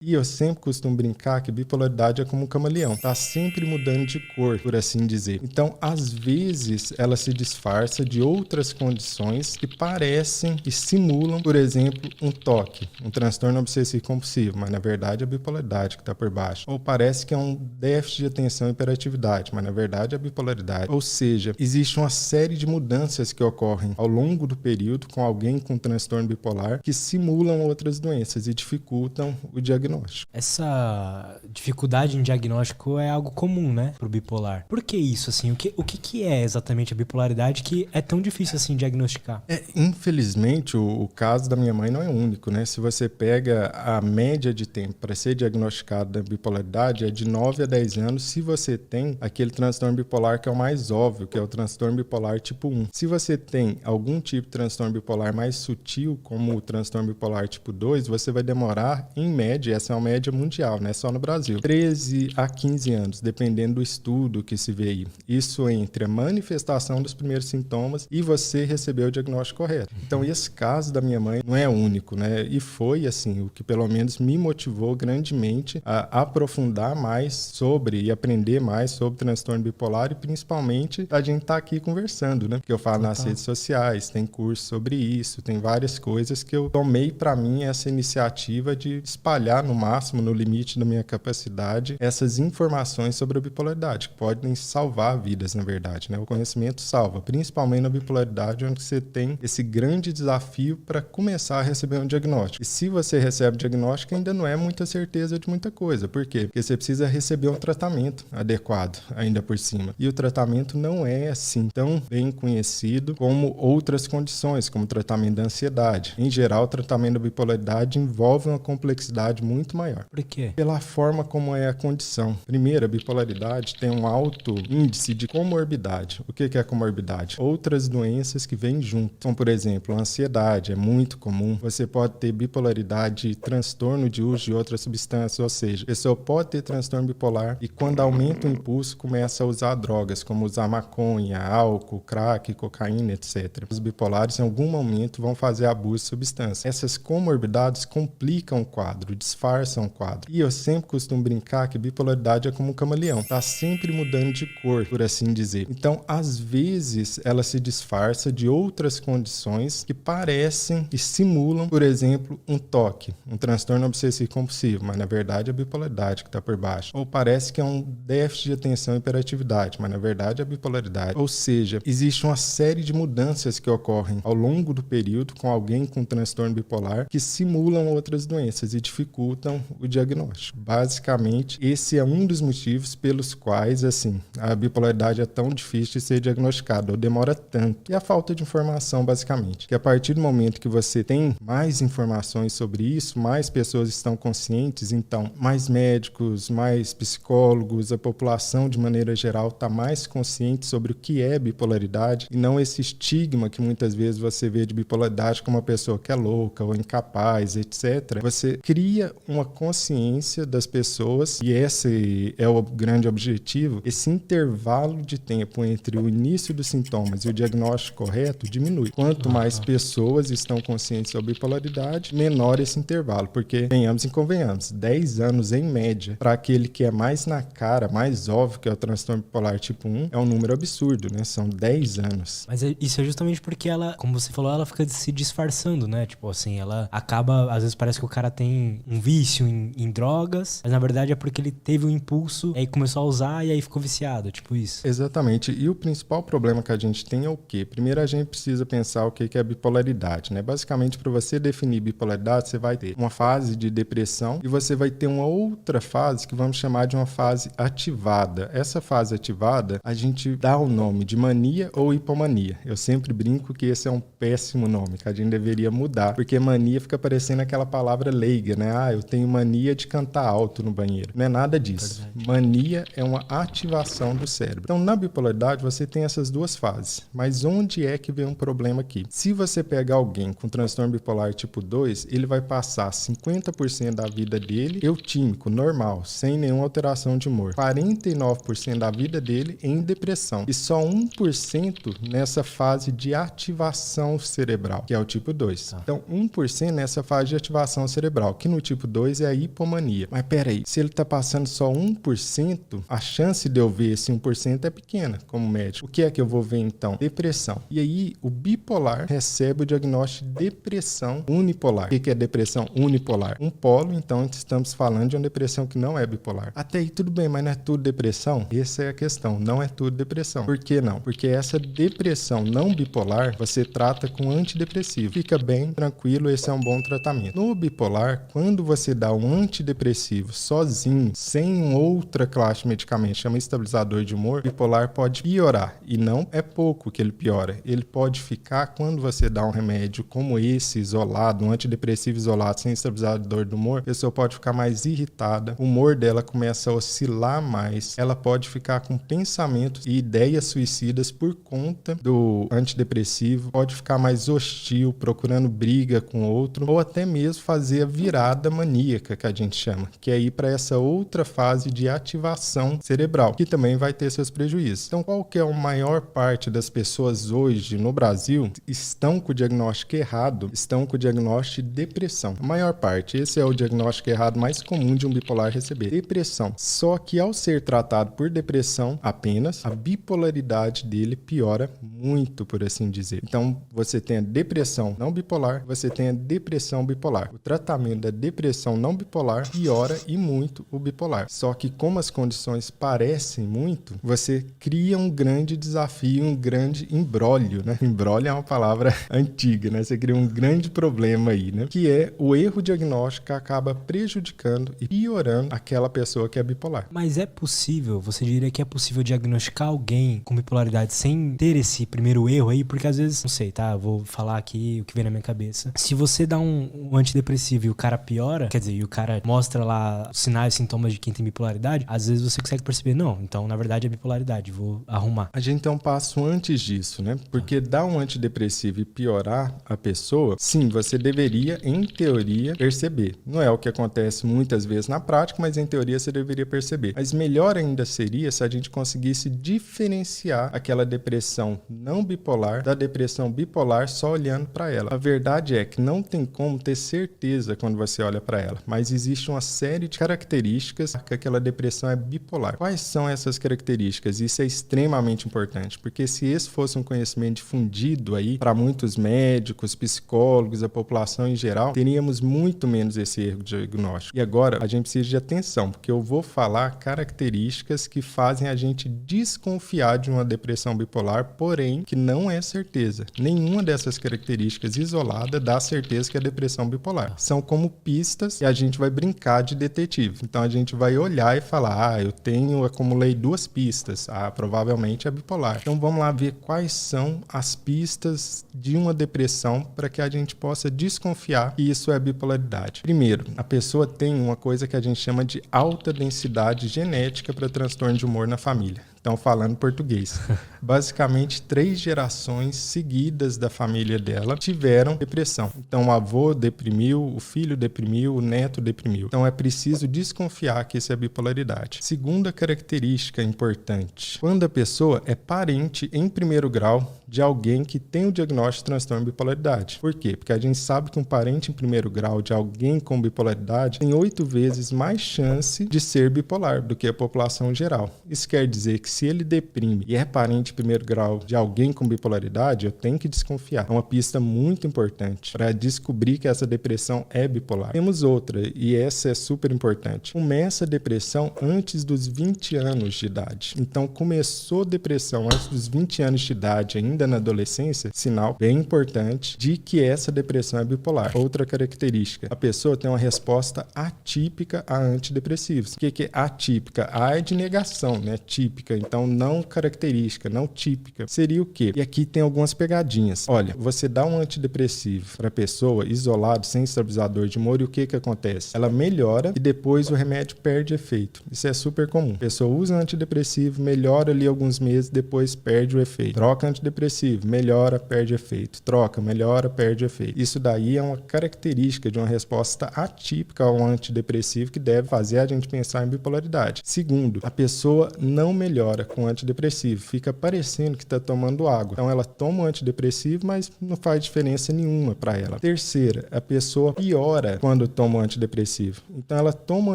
E eu sempre costumo brincar que bipolaridade é como um camaleão, tá sempre mudando de cor, por assim dizer. Então, às vezes, ela se disfarça de outras condições que parecem e simulam, por exemplo, um TOC, um transtorno obsessivo compulsivo, mas na verdade é a bipolaridade que está por baixo. Ou parece que é um déficit de atenção e hiperatividade, mas na verdade é a bipolaridade. Ou seja, existe uma série de mudanças que ocorrem ao longo do período com alguém com transtorno bipolar que simulam outras doenças e dificultam o diagnóstico. Essa dificuldade em diagnóstico é algo comum, né, pro bipolar. Por que isso, assim? O que é exatamente a bipolaridade que é tão difícil, assim, diagnosticar? Infelizmente, o caso da minha mãe não é único, né? Se você pega a média de tempo para ser diagnosticado da bipolaridade é de 9 a 10 anos se você tem aquele transtorno bipolar que é o mais óbvio, que é o transtorno bipolar tipo 1. Se você tem algum tipo de transtorno bipolar mais sutil, como o transtorno bipolar tipo 2, você vai demorar, em média, essa é uma média mundial, não é só no Brasil, 13 a 15 anos, dependendo do estudo que se vê aí. Isso entre a manifestação dos primeiros sintomas e você receber o diagnóstico correto. Então, esse caso da minha mãe não é único, né? E foi, assim, o que pelo menos me motivou grandemente a aprofundar mais sobre e aprender mais sobre transtorno bipolar e principalmente a gente estar aqui conversando, né? Porque eu falo nas redes sociais, tem curso sobre isso, tem várias coisas que eu tomei para mim essa iniciativa de espalhar no máximo, no limite da minha capacidade, essas informações sobre a bipolaridade, que podem salvar vidas, na verdade, né? O conhecimento salva, principalmente na bipolaridade, onde você tem esse grande desafio para começar a receber um diagnóstico. E se você recebe o diagnóstico, ainda não é muita certeza de muita coisa. Por quê? Porque você precisa receber um tratamento adequado, ainda por cima. E o tratamento não é assim tão bem conhecido como outras condições, como o tratamento da ansiedade. Em geral, o tratamento da bipolaridade envolve uma complexidade muito maior. Por quê? Pela forma como é a condição. Primeiro, a bipolaridade tem um alto índice de comorbidade. O que é comorbidade? Outras doenças que vêm junto. Então, por exemplo, a ansiedade é muito comum. Você pode ter bipolaridade, transtorno de uso de outras substâncias, ou seja, a pessoa pode ter transtorno bipolar e quando aumenta o impulso, começa a usar drogas, como usar maconha, álcool, crack, cocaína, etc. Os bipolares, em algum momento, vão fazer abuso de substâncias. Essas comorbidades complicam o quadro, disfarçam o quadro. E eu sempre costumo brincar que bipolaridade é como um camaleão, tá sempre mudando de cor, por assim dizer. Então, às vezes, ela se disfarça de outras condições que parecem e simulam, por exemplo, um TOC, um transtorno obsessivo compulsivo, mas na verdade é a bipolaridade que está por baixo. Ou parece que é um déficit de atenção e hiperatividade, mas na verdade é a bipolaridade. Ou seja, existe uma série de mudanças que ocorrem ao longo do período com alguém com transtorno bipolar que simulam outras doenças e dificultam o diagnóstico. Basicamente, esse é um dos motivos pelos quais, assim, a bipolaridade é tão difícil de ser diagnosticada, ou demora tanto. E a falta de informação, basicamente. Que a partir do momento que você tem mais informações sobre isso, mais pessoas estão conscientes, então mais médicos, mais psicólogos, a população de maneira geral está mais consciente sobre o que é bipolaridade e não esse estigma que muitas vezes você vê de bipolaridade como uma pessoa que é louca ou incapaz, etc. Você cria uma consciência das pessoas e esse é o grande objetivo, esse intervalo de tempo entre o início dos sintomas e o diagnóstico correto diminui. Quanto mais pessoas estão conscientes sobre bipolaridade, menor esse intervalo, porque, venhamos e convenhamos, 10 anos em média, para aquele que é mais na cara, mais óbvio, que é o transtorno bipolar tipo 1, é um número absurdo, né? São 10 anos. Mas isso é justamente porque ela, como você falou, ela fica se disfarçando, né? Tipo assim, ela acaba, às vezes parece que o cara tem um vício em drogas, mas na verdade é porque ele teve um impulso, aí começou a usar e aí ficou viciado, tipo isso. Exatamente. E o principal problema que a gente tem é o quê? Primeiro a gente precisa pensar o que é bipolaridade, né? Basicamente, para você definir bipolaridade, você vai ter uma fase de depressão e você vai ter uma outra fase que vamos chamar de uma fase ativada. Essa fase ativada, a gente dá o nome de mania ou hipomania. Eu sempre brinco que esse é um péssimo nome, que a gente deveria mudar, porque mania fica parecendo aquela palavra leiga, né? Ah, eu tenho mania de cantar alto no banheiro. Não é nada disso. Mania é uma ativação do cérebro. Então, na bipolaridade, você tem essas duas fases. Mas onde é que vem um problema aqui? Se você pegar alguém com transtorno bipolar tipo 2, ele vai passar 50% da vida dele eutímico, normal, sem nenhuma alteração de humor. 49% da vida dele em depressão. E só 1% nessa fase de ativação cerebral, que é o tipo 2. Então, 1% nessa fase de ativação cerebral, que no tipo 2 é a hipomania. Mas peraí, se ele tá passando só 1%, a chance de eu ver esse 1% é pequena como médico. O que é que eu vou ver então? Depressão. E aí o bipolar recebe o diagnóstico de depressão unipolar. O que é depressão unipolar? Um polo, então estamos falando de uma depressão que não é bipolar. Até aí tudo bem, mas não é tudo depressão? Essa é a questão, não é tudo depressão. Por que não? Porque essa depressão não bipolar você trata com antidepressivo. Fica bem, tranquilo, esse é um bom tratamento. No bipolar, quando você dá um antidepressivo sozinho, sem outra classe de medicamento, chama estabilizador de humor, bipolar pode piorar. E não é pouco que ele piora. Ele pode ficar, quando você dá um remédio como esse, isolado, um antidepressivo isolado, sem estabilizador do humor, a pessoa pode ficar mais irritada, o humor dela começa a oscilar mais, ela pode ficar com pensamentos e ideias suicidas por conta do antidepressivo, pode ficar mais hostil, procurando briga com outro, ou até mesmo fazer a virada maníaca, que a gente chama, que é ir para essa outra fase de ativação cerebral, que também vai ter seus prejuízos. Então, qual que é a maior parte das pessoas hoje no Brasil estão com o diagnóstico errado, estão com o diagnóstico de depressão. A maior parte, esse é o diagnóstico errado mais comum de um bipolar receber, depressão. Só que ao ser tratado por depressão apenas, a bipolaridade dele piora muito, por assim dizer. Então, você tem a depressão não bipolar, você tem a depressão bipolar. O tratamento da depressão não bipolar piora e muito o bipolar. Só que como as condições parecem muito, você cria um grande desafio, um grande imbróglio, né? Imbróglio é uma palavra antiga, né? Você cria um grande problema aí, né? Que é o erro diagnóstico que acaba prejudicando e piorando aquela pessoa que é bipolar. Mas é possível, você diria que é possível diagnosticar alguém com bipolaridade sem ter esse primeiro erro aí? Porque às vezes, não sei, tá? Vou falar aqui o que vem na minha cabeça. Se você dá um antidepressivo e o cara piora, quer dizer, e o cara mostra lá os sinais e sintomas de quem tem bipolaridade, às vezes você consegue perceber, não, então na verdade é bipolaridade, vou arrumar. A gente tem um passo antes disso, né? Porque dar um antidepressivo e piorar a pessoa, sim, você deveria, em teoria, perceber. Não é o que acontece muitas vezes na prática, mas em teoria você deveria perceber. Mas melhor ainda seria se a gente conseguisse diferenciar aquela depressão não bipolar da depressão bipolar só olhando para ela. A verdade é que não tem como ter certeza quando você olha para ela, mas existe uma série de características que aquela depressão é bipolar. Quais são essas características? Isso é extremamente importante, porque se esse fosse um conhecimento difundido aí para muitos médicos, psicólogos, a população em geral, teríamos muito menos esse erro diagnóstico. E agora a gente precisa de atenção, porque eu vou falar características que fazem a gente desconfiar de uma depressão bipolar, porém que não é certeza. Nenhuma dessas características isolada dá certeza que é depressão bipolar. São como pistas e a gente vai brincar de detetive. Então a gente vai olhar e falar, eu acumulei 2 pistas, provavelmente é bipolar. Então vamos lá ver quais são as pistas de uma depressão para que a gente possa desconfiar que isso é bipolaridade. Primeiro, a pessoa tem uma coisa que a gente chama de alta densidade genética para transtorno de humor na família. Então, falando português. Basicamente, 3 gerações seguidas da família dela tiveram depressão. Então, o avô deprimiu, o filho deprimiu, o neto deprimiu. Então, é preciso desconfiar que isso é bipolaridade. Segunda característica importante. Quando a pessoa é parente, em primeiro grau, de alguém que tem o diagnóstico de transtorno de bipolaridade. Por quê? Porque a gente sabe que um parente em primeiro grau de alguém com bipolaridade tem 8 vezes mais chance de ser bipolar do que a população geral. Isso quer dizer que se ele deprime e é parente em primeiro grau de alguém com bipolaridade, eu tenho que desconfiar. É uma pista muito importante para descobrir que essa depressão é bipolar. Temos outra, e essa é super importante. Começa a depressão antes dos 20 anos de idade. Então, começou depressão antes dos 20 anos de idade, ainda na adolescência, sinal bem importante de que essa depressão é bipolar. Outra característica, a pessoa tem uma resposta atípica a antidepressivos. O que é atípica? A é de negação, né? Típica. Então, não característica, não típica. Seria o quê? E aqui tem algumas pegadinhas. Olha, você dá um antidepressivo para a pessoa isolado, sem estabilizador de humor, e o que acontece? Ela melhora e depois o remédio perde efeito. Isso é super comum. A pessoa usa antidepressivo, melhora ali alguns meses, depois perde o efeito. Troca antidepressivo, melhora, perde efeito. Troca, melhora, perde efeito. Isso daí é uma característica de uma resposta atípica ao antidepressivo que deve fazer a gente pensar em bipolaridade. Segundo, a pessoa não melhora melhora com antidepressivo. Fica parecendo que está tomando água. Então ela toma um antidepressivo, mas não faz diferença nenhuma para ela. Terceira, a pessoa piora quando toma um antidepressivo. Então ela toma um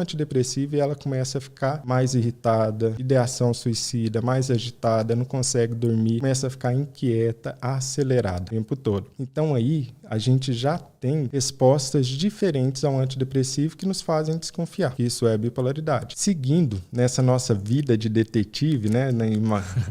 antidepressivo e ela começa a ficar mais irritada, ideação suicida, mais agitada, não consegue dormir, começa a ficar inquieta, acelerada o tempo todo. Então aí a gente já tem respostas diferentes ao antidepressivo que nos fazem desconfiar. Isso é bipolaridade. Seguindo nessa nossa vida de detetive, né,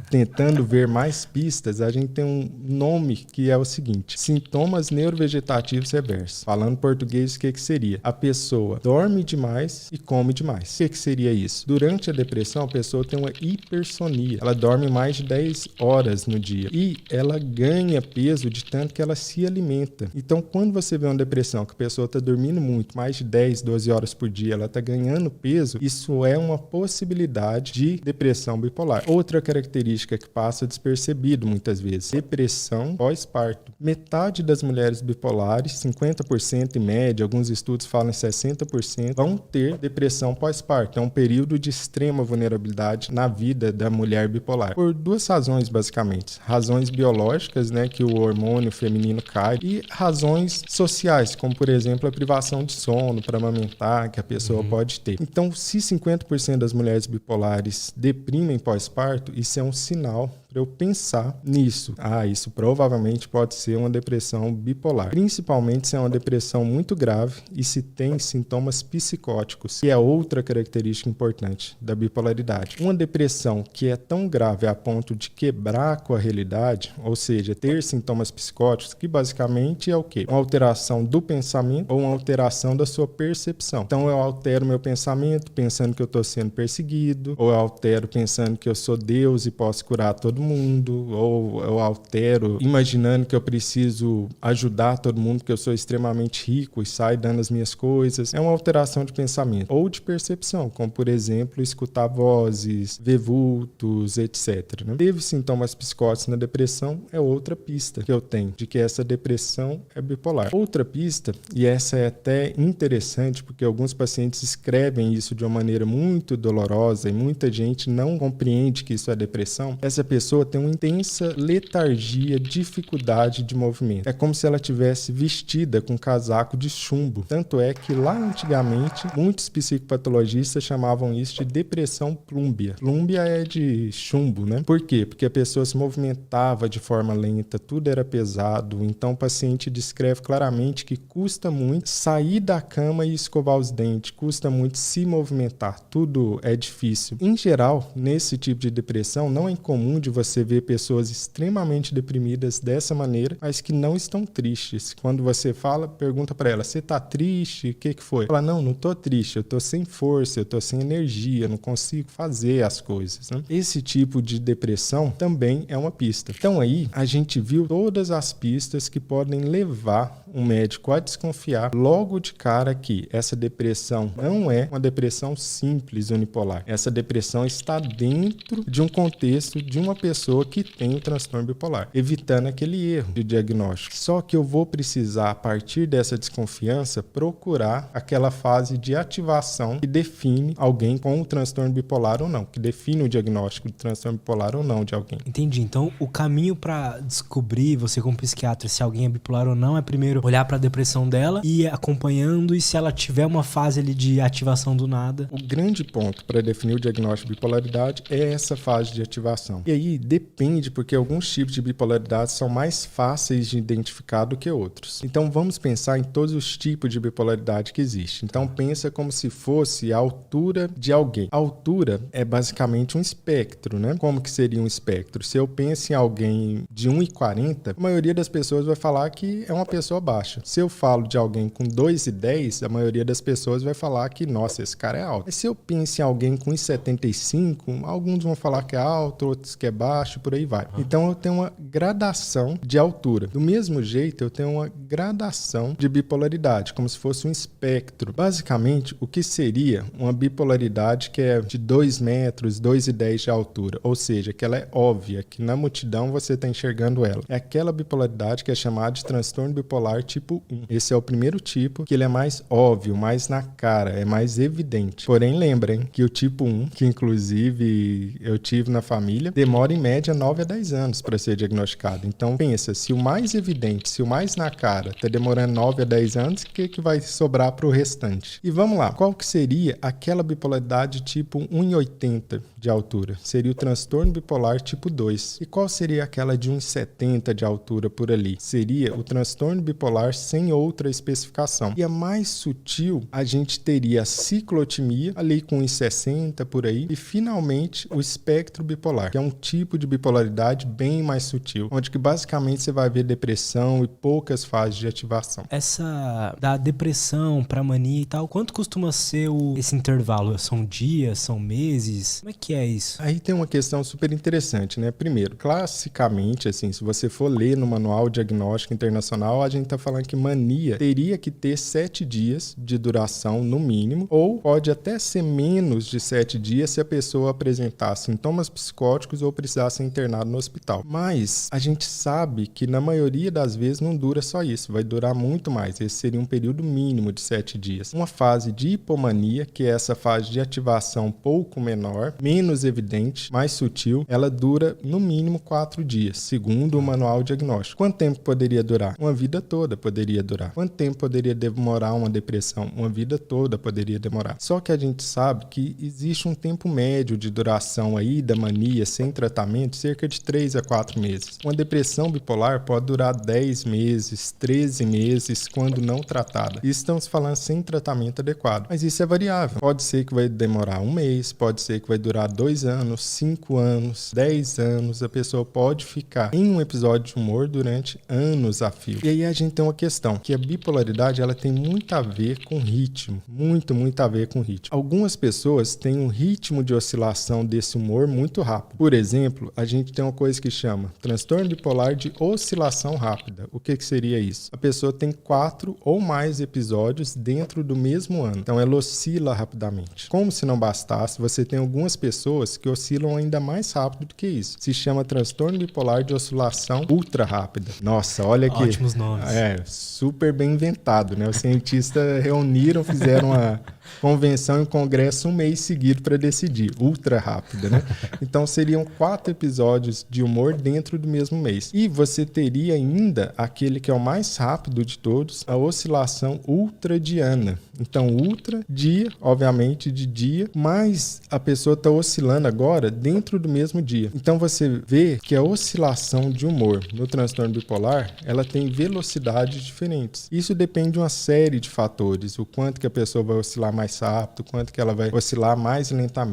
tentando ver mais pistas, a gente tem um nome que é o seguinte: sintomas neurovegetativos reversos. Falando português, o que seria? A pessoa dorme demais e come demais. O que seria isso? Durante a depressão, a pessoa tem uma hipersonia. Ela dorme mais de 10 horas no dia e ela ganha peso de tanto que ela se alimenta. Então, quando você vê uma depressão, que a pessoa está dormindo muito, mais de 10, 12 horas por dia, ela está ganhando peso, isso é uma possibilidade de depressão bipolar. Outra característica que passa despercebido muitas vezes: depressão pós-parto. Metade das mulheres bipolares, 50% em média, alguns estudos falam em 60%, vão ter depressão pós-parto. É um período de extrema vulnerabilidade na vida da mulher bipolar. Por duas razões, basicamente. Razões biológicas, né, que o hormônio feminino cai, e razões sociais, como, por exemplo, a privação de sono para amamentar, que a pessoa pode ter. Então, se 50% das mulheres bipolares deprimem pós-parto, isso é um sinal para eu pensar nisso. Isso provavelmente pode ser uma depressão bipolar. Principalmente se é uma depressão muito grave e se tem sintomas psicóticos, que é outra característica importante da bipolaridade. Uma depressão que é tão grave a ponto de quebrar com a realidade, ou seja, ter sintomas psicóticos, que basicamente é o quê? Uma alteração do pensamento ou uma alteração da sua percepção. Então eu altero meu pensamento pensando que eu estou sendo perseguido, ou eu altero pensando que eu sou Deus e posso curar todo mundo, ou eu altero imaginando que eu preciso ajudar todo mundo, que eu sou extremamente rico e saio dando as minhas coisas. É uma alteração de pensamento ou de percepção, como por exemplo escutar vozes, ver vultos, etc. Né? Teve sintomas psicóticos na depressão, é outra pista que eu tenho de que essa depressão é bipolar. Outra pista, e essa é até interessante porque alguns pacientes escrevem isso de uma maneira muito dolorosa e muita gente não compreende que isso é depressão. Essa pessoa tem uma intensa letargia, dificuldade de movimento. É como se ela tivesse vestida com casaco de chumbo. Tanto é que lá antigamente, muitos psicopatologistas chamavam isso de depressão plúmbia. Plúmbia é de chumbo, né? Por quê? Porque a pessoa se movimentava de forma lenta, tudo era pesado. Então o paciente descreve claramente que custa muito sair da cama e escovar os dentes, custa muito se movimentar, tudo é difícil. Em geral, nesse tipo de depressão, não é incomum de você ver pessoas extremamente deprimidas dessa maneira, mas que não estão tristes. Quando você fala, pergunta para ela: você tá triste? O que foi? Ela: não tô triste, eu tô sem força, eu tô sem energia, não consigo fazer as coisas. Né? Esse tipo de depressão também é uma pista. Então aí, a gente viu todas as pistas que podem levar um médico a desconfiar logo de cara que essa depressão não é uma depressão simples unipolar. Essa depressão está dentro de um contexto de uma pessoa que tem o transtorno bipolar, evitando aquele erro de diagnóstico. Só que eu vou precisar, a partir dessa desconfiança, procurar aquela fase de ativação que define alguém com o transtorno bipolar ou não, que define o diagnóstico de transtorno bipolar ou não de alguém. Entendi. Então, o caminho para descobrir, você como psiquiatra, se alguém é bipolar ou não, é primeiro olhar para a depressão dela e ir acompanhando, e se ela tiver uma fase ali de ativação do nada. O grande ponto para definir o diagnóstico de bipolaridade é essa fase de ativação. E aí depende, porque alguns tipos de bipolaridade são mais fáceis de identificar do que outros. Então vamos pensar em todos os tipos de bipolaridade que existem. Então pensa como se fosse a altura de alguém. A altura é basicamente um espectro, né? Como que seria um espectro? Se eu penso em alguém de 1,40, a maioria das pessoas vai falar que é uma pessoa baixa. Se eu falo de alguém com 2,10, a maioria das pessoas vai falar que, nossa, esse cara é alto. Mas se eu penso em alguém com 1,75, alguns vão falar que é alto, outros que é baixo. baixo, por aí vai. Então eu tenho uma gradação de altura. Do mesmo jeito, eu tenho uma gradação de bipolaridade, como se fosse um espectro. Basicamente, o que seria uma bipolaridade que é de 2 metros, 2,10 de altura, ou seja, que ela é óbvia, que na multidão você está enxergando ela. É aquela bipolaridade que é chamada de transtorno bipolar tipo 1. Esse é o primeiro tipo, que ele é mais óbvio, mais na cara, é mais evidente. Porém, lembrem que o tipo 1, que inclusive eu tive na família, demora em média 9 a 10 anos para ser diagnosticado. Então, pensa, se o mais evidente, se o mais na cara está demorando 9 a 10 anos, o que vai sobrar para o restante? E vamos lá, qual que seria aquela bipolaridade tipo 1,80 de altura? Seria o transtorno bipolar tipo 2. E qual seria aquela de 1,70 de altura por ali? Seria o transtorno bipolar sem outra especificação. E a mais sutil, a gente teria a ciclotimia, ali com 1,60 por aí, e finalmente o espectro bipolar, que é um tipo de bipolaridade bem mais sutil, onde que basicamente você vai ver depressão e poucas fases de ativação. Essa da depressão pra mania e tal, quanto costuma ser esse intervalo? São dias, são meses? Como é que é isso? Aí tem uma questão super interessante, né? Primeiro, classicamente, assim, se você for ler no Manual Diagnóstico Internacional, a gente tá falando que mania teria que ter 7 dias de duração no mínimo, ou pode até ser menos de 7 dias se a pessoa apresentar sintomas psicóticos ou precisar ser internado no hospital. Mas a gente sabe que na maioria das vezes não dura só isso, vai durar muito mais. Esse seria um período mínimo de 7 dias. Uma fase de hipomania, que é essa fase de ativação pouco menor, menos evidente, mais sutil, ela dura no mínimo 4 dias, segundo o manual diagnóstico. Quanto tempo poderia durar? Uma vida toda poderia durar. Quanto tempo poderia demorar uma depressão? Uma vida toda poderia demorar. Só que a gente sabe que existe um tempo médio de duração aí da mania sem tratamento, cerca de 3 a 4 meses. Uma depressão bipolar pode durar 10 meses, 13 meses, quando não tratada. E estamos falando sem tratamento adequado. Mas isso é variável. Pode ser que vai demorar 1 mês, pode ser que vai durar 2 anos, 5 anos, 10 anos. A pessoa pode ficar em um episódio de humor durante anos a fio. E aí a gente tem uma questão, que a bipolaridade ela tem muito a ver com ritmo. Muito a ver com ritmo. Algumas pessoas têm um ritmo de oscilação desse humor muito rápido. Por exemplo, a gente tem uma coisa que chama transtorno bipolar de oscilação rápida. O que seria isso? A pessoa tem 4 ou mais episódios dentro do mesmo ano. Então ela oscila rapidamente. Como se não bastasse, você tem algumas pessoas que oscilam ainda mais rápido do que isso. Se chama transtorno bipolar de oscilação ultra rápida. Nossa, olha que... Ótimos nomes. É, super bem inventado, né? Os cientistas reuniram, fizeram uma convenção e congresso um mês seguido para decidir. Ultra rápida, né? Então seriam 4 episódios de humor dentro do mesmo mês. E você teria ainda aquele que é o mais rápido de todos, a oscilação ultradiana. Então, ultra, dia, obviamente de dia, mas a pessoa está oscilando agora dentro do mesmo dia. Então você vê que a oscilação de humor no transtorno bipolar, ela tem velocidades diferentes. Isso depende de uma série de fatores, o quanto que a pessoa vai oscilar mais rápido, o quanto que ela vai oscilar mais lentamente.